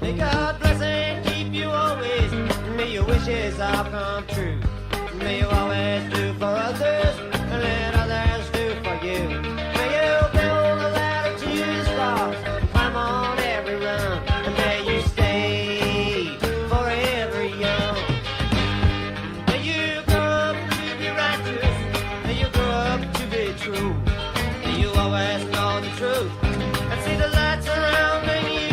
May God bless and keep you always. May your wishes all come true. May you always do for others and let others do for you. May you build a ladder to the stars and climb on every rung. And may you stay forever young. May you grow up to be righteous. May you grow up to be true. May you always know the truth and see the light surrounding you.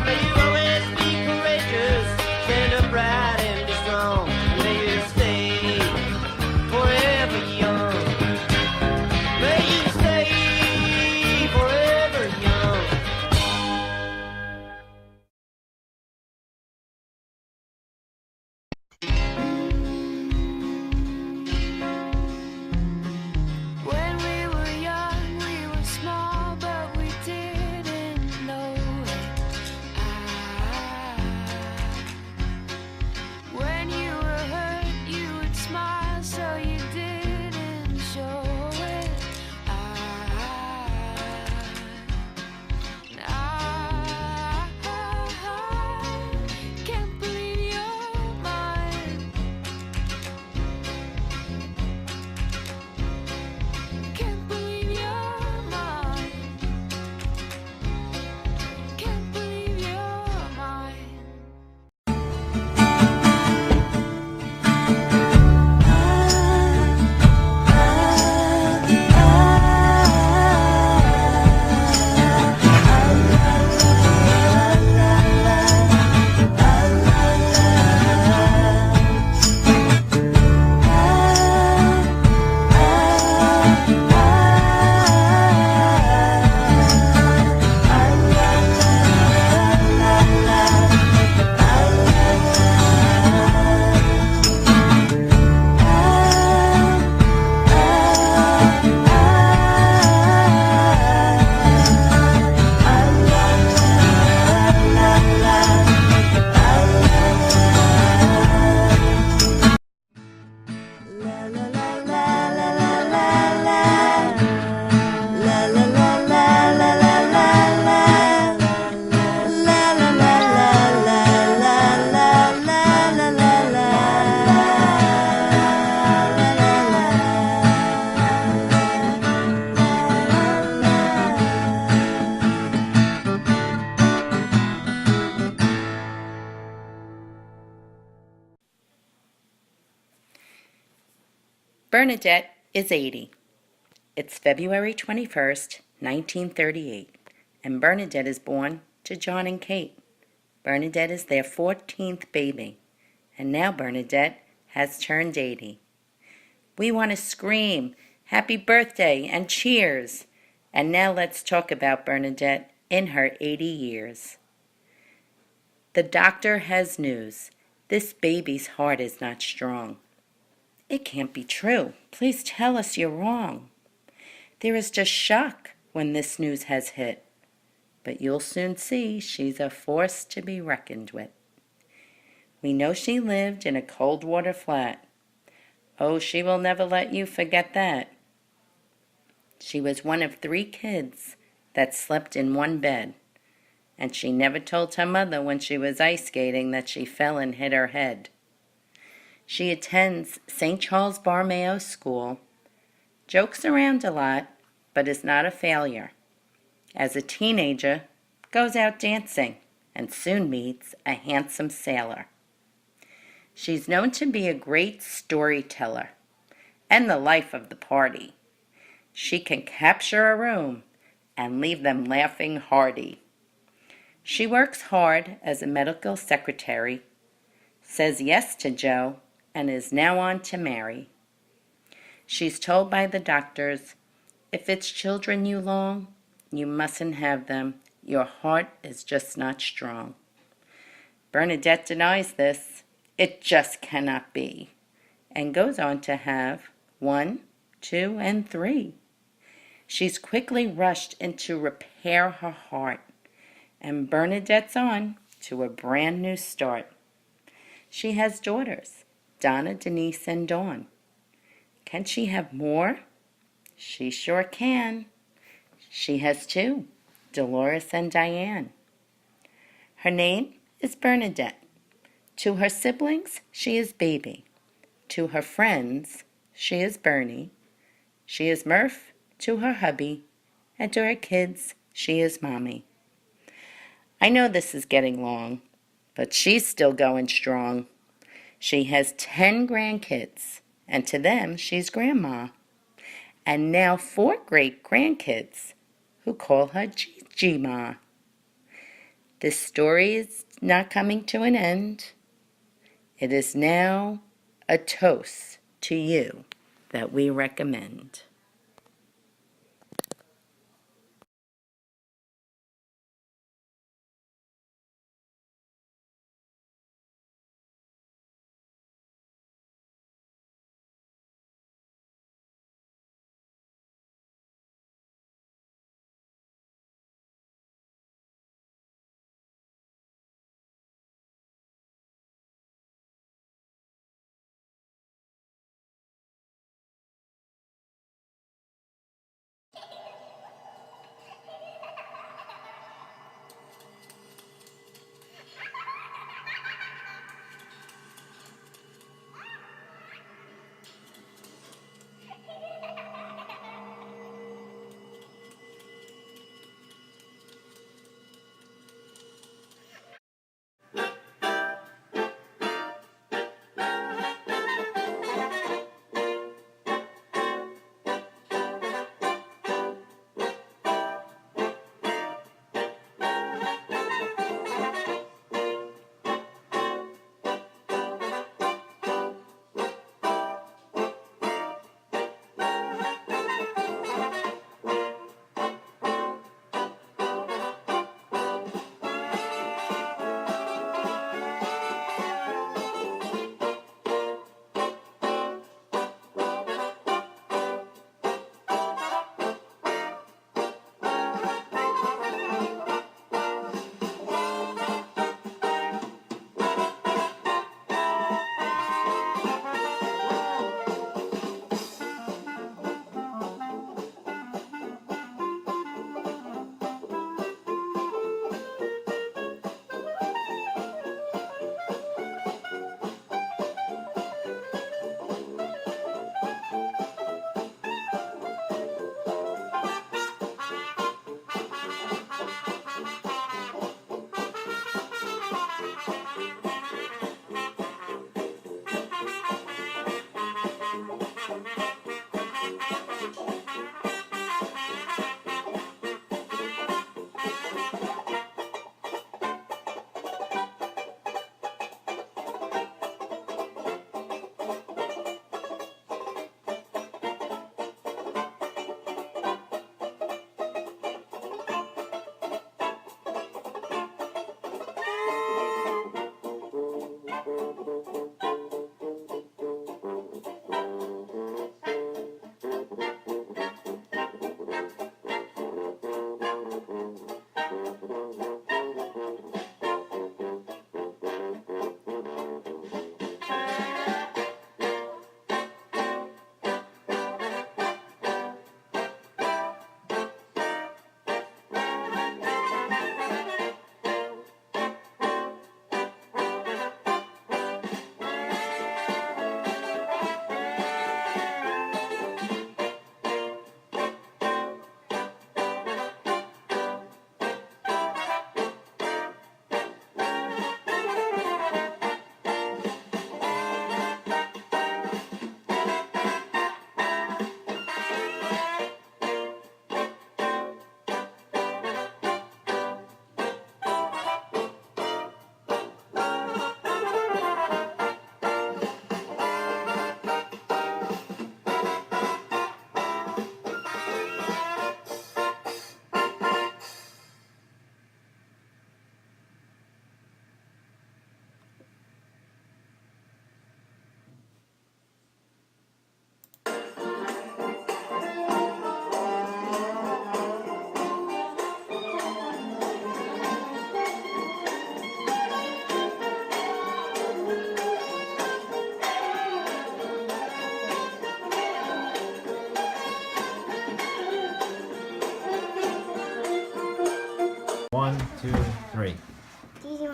May you always be courageous, stand upright and be strong. May you stay forever young. May you stay forever young. When we were young, we were small, but we didn't know it. When you were hurt, you would smile, so you didn't show it. I can't believe you're mine. Can't believe you're mine. Can't believe you're mine. Bernadette is 80. It's February 21st, 1938, and Bernadette is born to John and Kate. Bernadette is their 14th baby, and now Bernadette has turned 80. We want to scream, happy birthday and cheers. And now let's talk about Bernadette in her 80 years. The doctor has news. This baby's heart is not strong. It can't be true. Please tell us you're wrong. There is just shock when this news has hit. But you'll soon see she's a force to be reckoned with. We know she lived in a cold water flat. Oh, she will never let you forget that. She was one of 3 kids that slept in one bed. And she never told her mother when she was ice skating that she fell and hit her head. She attends St. Charles Borromeo School, jokes around a lot, but is not a failure. As a teenager, goes out dancing and soon meets a handsome sailor. She's known to be a great storyteller and the life of the party. She can capture a room and leave them laughing hearty. She works hard as a medical secretary, says yes to Joe, and is now on to Mary. She's told by the doctors, if it's children you long, you mustn't have them. Your heart is just not strong. Bernadette denies this. It just cannot be. And goes on to have 1, 2, and 3. She's quickly rushed in to repair her heart. And Bernadette's on to a brand new start. She has daughters, Donna, Denise, and Dawn. Can she have more? She sure can. She has 2, Dolores and Diane. Her name is Bernadette. To her siblings, she is Baby. To her friends, she is Bernie. She is Murph to her hubby, and to her kids, she is Mommy. I know this is getting long, but she's still going strong. She has 10 grandkids, and to them, she's Grandma. And now 4 great-grandkids who call her Gigi Ma. This story is not coming to an end. It is now a toast to you that we recommend.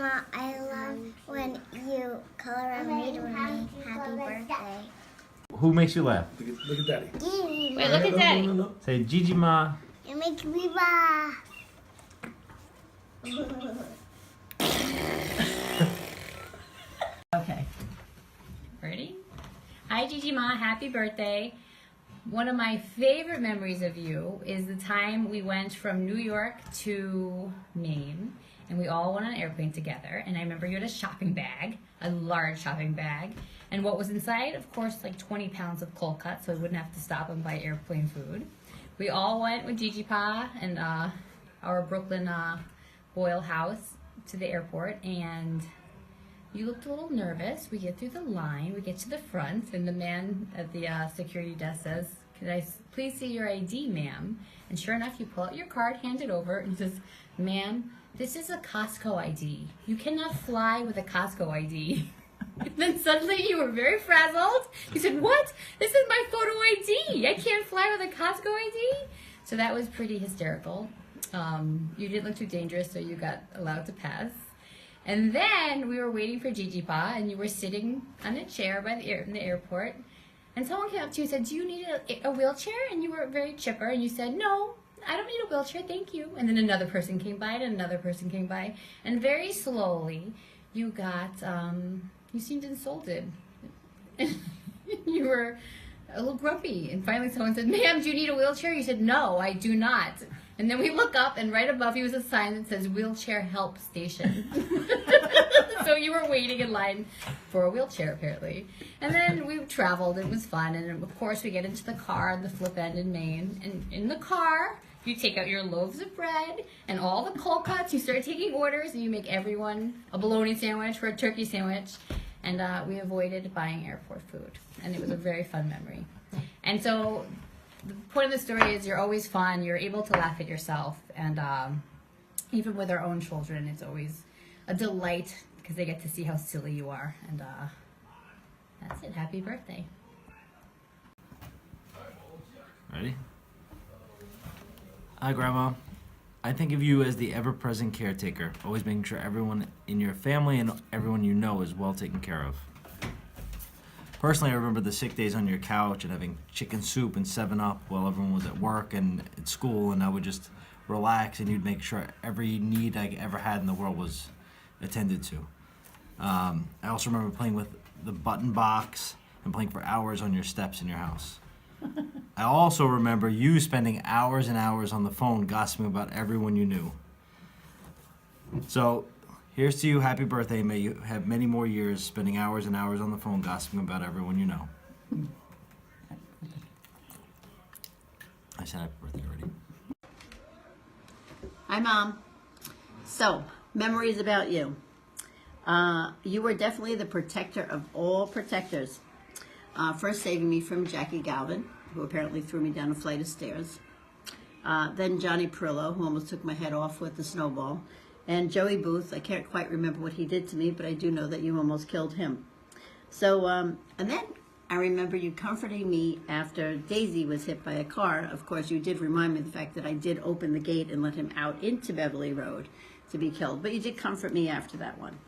Ma, I love when you color a me to me happy birthday. Who makes you laugh? Look at Daddy. Gigi, Wait, look at Daddy. No. Say Gigi Ma. it makes me laugh. Okay. Ready? Hi, Gigi Ma. Happy birthday. One of my favorite memories of you is the time we went from New York to Maine and we all went on an airplane together. And I remember you had a shopping bag, a large shopping bag. And what was inside? Of course, like 20 pounds of cold cuts, so we wouldn't have to stop and buy airplane food. We all went with Gigi Pa and our Brooklyn Boyle house to the airport, and you looked a little nervous. We get through the line, we get to the front, and the man at the security desk says, "Could I please see your ID, ma'am?" And sure enough, you pull out your card, hand it over, and he says, "Ma'am, this is a Costco ID. You cannot fly with a Costco ID." And then suddenly you were very frazzled. You said, "What? This is my photo ID. I can't fly with a Costco ID?" So that was pretty hysterical. You didn't look too dangerous, so you got allowed to pass. And then we were waiting for Gigi Pa, and you were sitting on a chair by in the airport. And someone came up to you and said, "Do you need a wheelchair?" And you were very chipper, and you said, "No, I don't need a wheelchair, thank you." And then another person came by, and another person came by. And very slowly, you got, you seemed insulted. You were a little grumpy. And finally someone said, "Ma'am, do you need a wheelchair?" You said, "No, I do not." And then we look up, and right above you was a sign that says "Wheelchair Help Station." So you were waiting in line for a wheelchair, apparently. And then we traveled. It was fun. And of course, we get into the car on the flip end in Maine. And in the car, you take out your loaves of bread and all the cold cuts. You start taking orders, and you make everyone a bologna sandwich or a turkey sandwich. And we avoided buying airport food. And it was a very fun memory. And so the point of the story is you're always fun. You're able to laugh at yourself. And even with our own children, it's always a delight because they get to see how silly you are. And that's it. Happy birthday. Ready? Hi, Grandma. I think of you as the ever-present caretaker, always making sure everyone in your family and everyone you know is well taken care of. Personally, I remember the sick days on your couch and having chicken soup and 7-Up while everyone was at work and at school, and I would just relax and you'd make sure every need I ever had in the world was attended to. I also remember playing with the button box and playing for hours on your steps in your house. I also remember you spending hours and hours on the phone gossiping about everyone you knew. So, here's to you, happy birthday. May you have many more years spending hours and hours on the phone gossiping about everyone you know. I said happy birthday already. Hi, Mom. So, memories about you. You were definitely the protector of all protectors. First saving me from Jackie Galvin, who apparently threw me down a flight of stairs. Then Johnny Perillo, who almost took my head off with the snowball. And Joey Booth, I can't quite remember what he did to me, but I do know that you almost killed him. So, and then I remember you comforting me after Daisy was hit by a car. Of course, you did remind me of the fact that I did open the gate and let him out into Beverly Road to be killed. But you did comfort me after that one.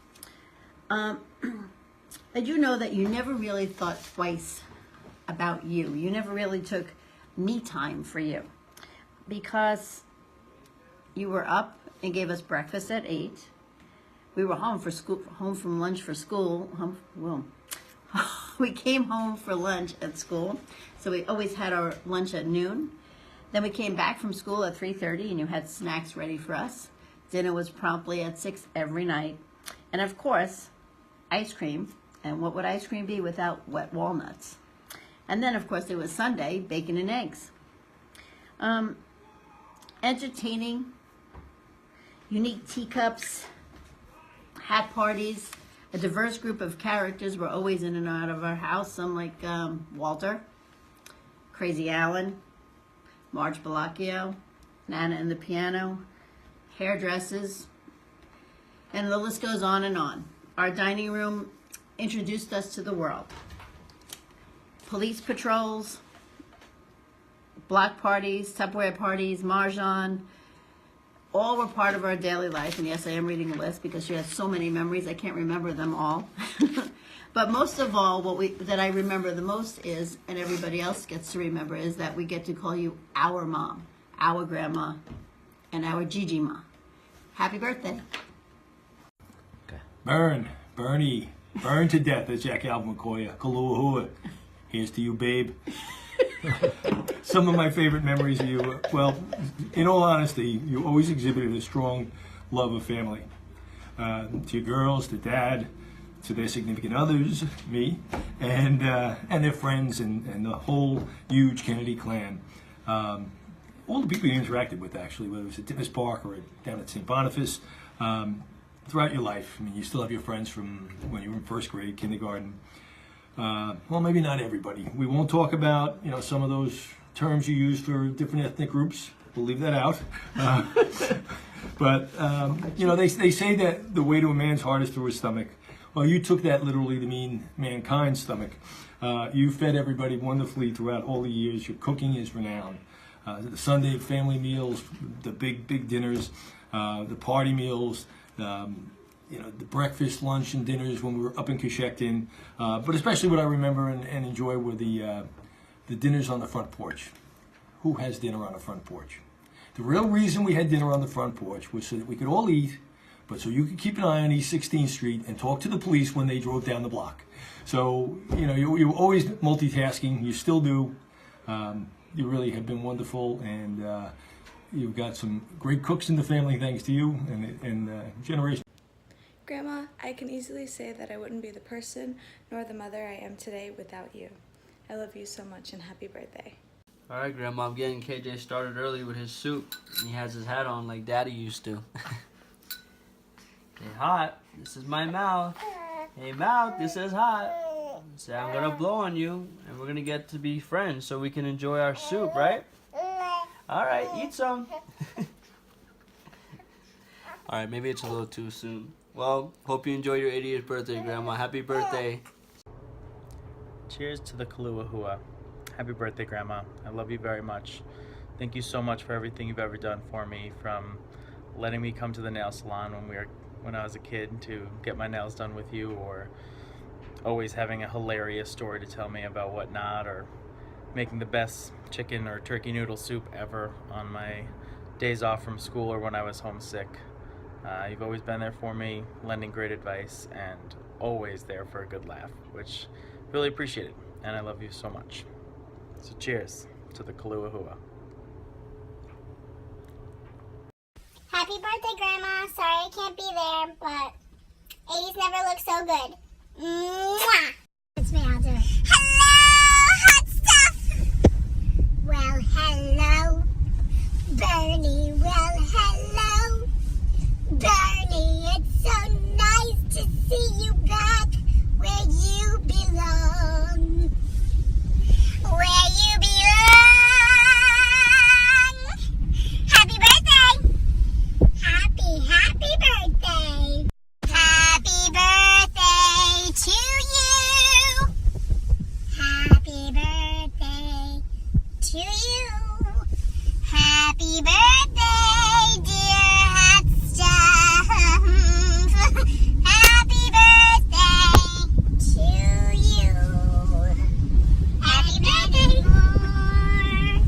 I do know that you never really thought twice about you. You never really took me time for you. Because you were up and gave us breakfast at 8. We were home from lunch for school. We came home for lunch at school, so we always had our lunch at noon. Then we came back from school at 3:30, and you had snacks ready for us. Dinner was promptly at 6 every night. And of course, ice cream. And what would ice cream be without wet walnuts? And then, of course, there was Sunday, bacon and eggs. Entertaining, unique teacups, hat parties, a diverse group of characters were always in and out of our house. Some like Walter, Crazy Alan, Marge Bellacchio, Nana and the Piano, hairdressers, and the list goes on and on. Our dining room introduced us to the world. Police patrols, block parties, Tupperware parties, Mahjong, all were part of our daily life. And yes, I am reading a list because she has so many memories, I can't remember them all. But most of all, that I remember the most is, and everybody else gets to remember, is that we get to call you our mom, our grandma, and our Gigi Ma. Happy birthday. Bernie, burn to death, as Jack Alvin McCoy, Kaluahua. Here's to you, babe. Some of my favorite memories of you, well, in all honesty, you always exhibited a strong love of family. To your girls, to Dad, to their significant others, me, and their friends, and the whole huge Kennedy clan. All the people you interacted with, actually, whether it was at Divis Park or down at St. Boniface, throughout your life. I mean, you still have your friends from when you were in first grade, kindergarten. Well, maybe not everybody. We won't talk about, some of those terms you use for different ethnic groups. We'll leave that out. But they say that the way to a man's heart is through his stomach. Well, you took that literally to mean mankind's stomach. You fed everybody wonderfully throughout all the years. Your cooking is renowned. The Sunday family meals, the big dinners, the party meals, the breakfast, lunch, and dinners when we were up in Coshecton. But especially what I remember and enjoy were the dinners on the front porch. Who has dinner on the front porch? The real reason we had dinner on the front porch was so that we could all eat, but so you could keep an eye on East 16th Street and talk to the police when they drove down the block. So, you were always multitasking. You still do. You really have been wonderful, and you've got some great cooks in the family thanks to you and generation. Grandma, I can easily say that I wouldn't be the person nor the mother I am today without you. I love you so much and happy birthday. Alright, Grandma, I'm getting KJ started early with his soup. And he has his hat on like Daddy used to. Hey, hot, this is my mouth. Hey, mouth, this is hot. Say, I'm gonna blow on you, and we're gonna get to be friends so we can enjoy our soup, right? Alright, eat some. Alright, maybe it's a little too soon. Well, hope you enjoy your 80th birthday, Grandma. Happy birthday. Cheers to the Kaluahua. Happy birthday, Grandma. I love you very much. Thank you so much for everything you've ever done for me, from letting me come to the nail salon when I was a kid to get my nails done with you, or always having a hilarious story to tell me about whatnot, or making the best chicken or turkey noodle soup ever on my days off from school or when I was homesick. You've always been there for me, lending great advice, and always there for a good laugh, which really appreciate it, and I love you so much. So cheers to the Kaluahua. Happy birthday, Grandma. Sorry I can't be there, but 80s never look so good. Mwah! It's me, I'll do it. Hello, hot stuff! Well, hello, Bernie. Well, hello, Bernie. It's so nice to see you back where you belong. Where you belong. Happy birthday! Happy birthday! Happy birthday to you! Happy birthday to you! Happy birthday, dear hot stuff! Happy birthday to you! Happy birthday more!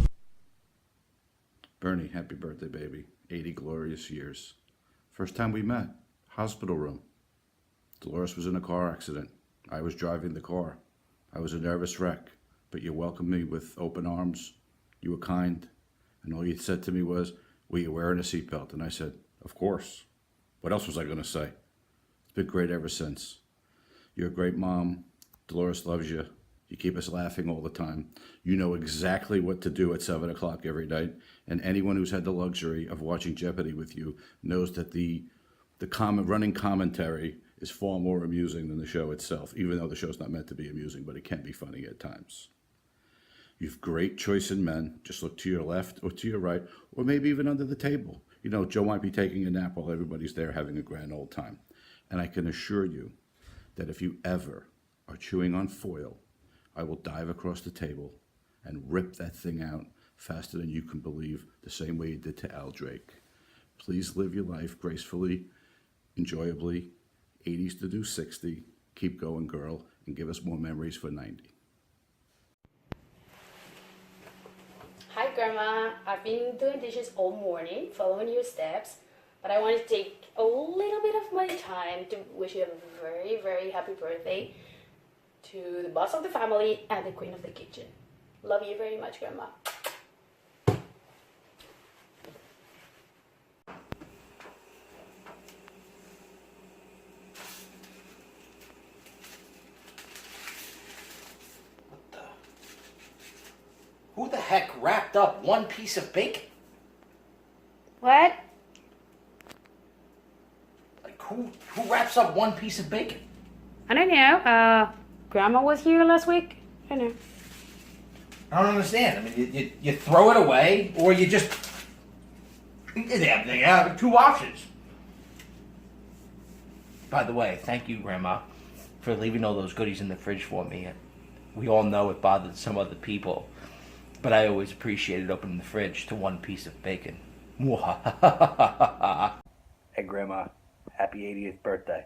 Bernie, happy birthday, baby. 80 glorious years. First time we met, hospital room. Dolores was in a car accident. I was driving the car. I was a nervous wreck, but you welcomed me with open arms. You were kind, and all you said to me was, "Were you wearing a seatbelt?" And I said, "Of course." What else was I going to say? It's been great ever since. You're a great mom. Dolores loves you. You keep us laughing all the time. You know exactly what to do at 7 o'clock every night. And anyone who's had the luxury of watching Jeopardy with you knows that the running commentary is far more amusing than the show itself, even though the show's not meant to be amusing, but it can be funny at times. You've great choice in men. Just look to your left or to your right, or maybe even under the table. Joe might be taking a nap while everybody's there having a grand old time. And I can assure you that if you ever are chewing on foil, I will dive across the table and rip that thing out faster than you can believe, the same way you did to Al Drake. Please live your life gracefully, enjoyably. 80's to do 60. Keep going, girl, and give us more memories for 90. Hi, Grandma. I've been doing dishes all morning, following your steps, but I want to take a little bit of my time to wish you a very, very happy birthday to the boss of the family and the queen of the kitchen. Love you very much, Grandma. Who the heck wrapped up one piece of bacon? What? Like, who wraps up one piece of bacon? I don't know. Grandma was here last week. I don't know. I don't understand. I mean, you throw it away, or you just... They have two options. By the way, thank you, Grandma, for leaving all those goodies in the fridge for me. We all know it bothered some other people, but I always appreciated opening the fridge to one piece of bacon. Hey, Grandma, happy 80th birthday.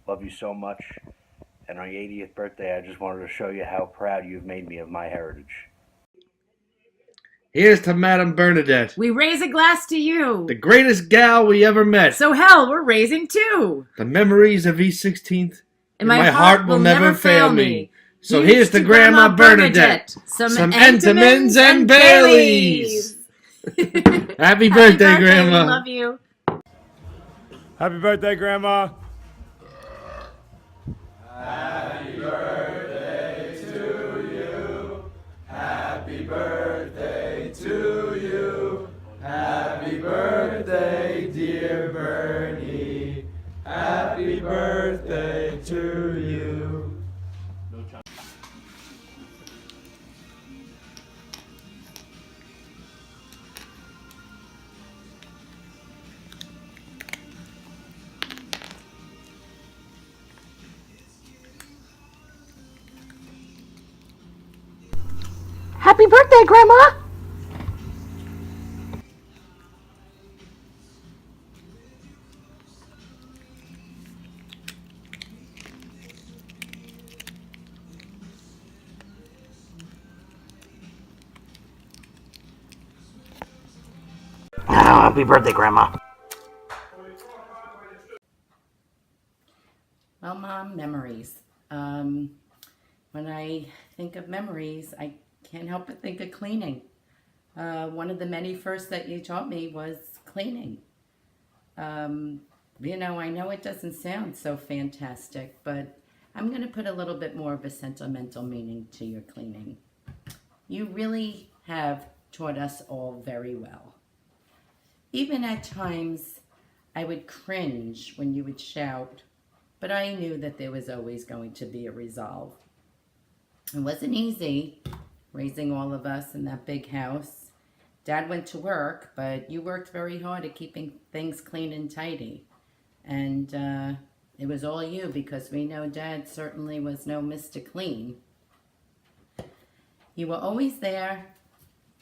Love you so much. And on your 80th birthday, I just wanted to show you how proud you've made me of my heritage. Here's to Madame Bernadette, We raise a glass to you. the greatest gal we ever met. So hell, we're raising two. The memories of East 16th And my heart will never fail me. So here's to Grandma Bernadette. Some Entenmann's and Baileys. Happy birthday, Grandma. We love you. Happy birthday, Grandma. Happy birthday to you. Happy birthday to you. Happy birthday, dear Bernie. Happy birthday to you. Happy birthday, Grandma. Happy birthday, Grandma. Well, Mom, memories. When I think of memories, I can't help but think of cleaning. One of the many firsts that you taught me was cleaning. You know, I know it doesn't sound so fantastic, but I'm going to put a little bit more of a sentimental meaning to your cleaning. You really have taught us all very well. Even at times, I would cringe when you would shout, but I knew that there was always going to be a resolve. It wasn't easy raising all of us in that big house. Dad went to work, but you worked very hard at keeping things clean and tidy. And it was all you, because we know Dad certainly was no Mr. Clean. You were always there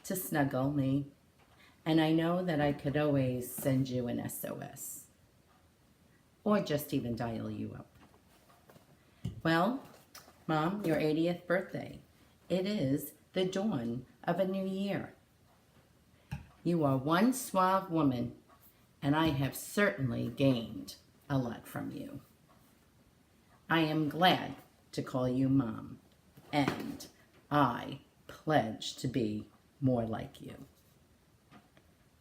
to snuggle me, and I know that I could always send you an SOS. Or just even dial you up. Well, Mom, your 80th birthday. It is the dawn of a new year. You are one suave woman, and I have certainly gained a lot from you. I am glad to call you Mom, and I pledge to be more like you.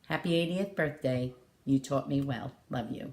Happy 80th birthday. You taught me well. Love you.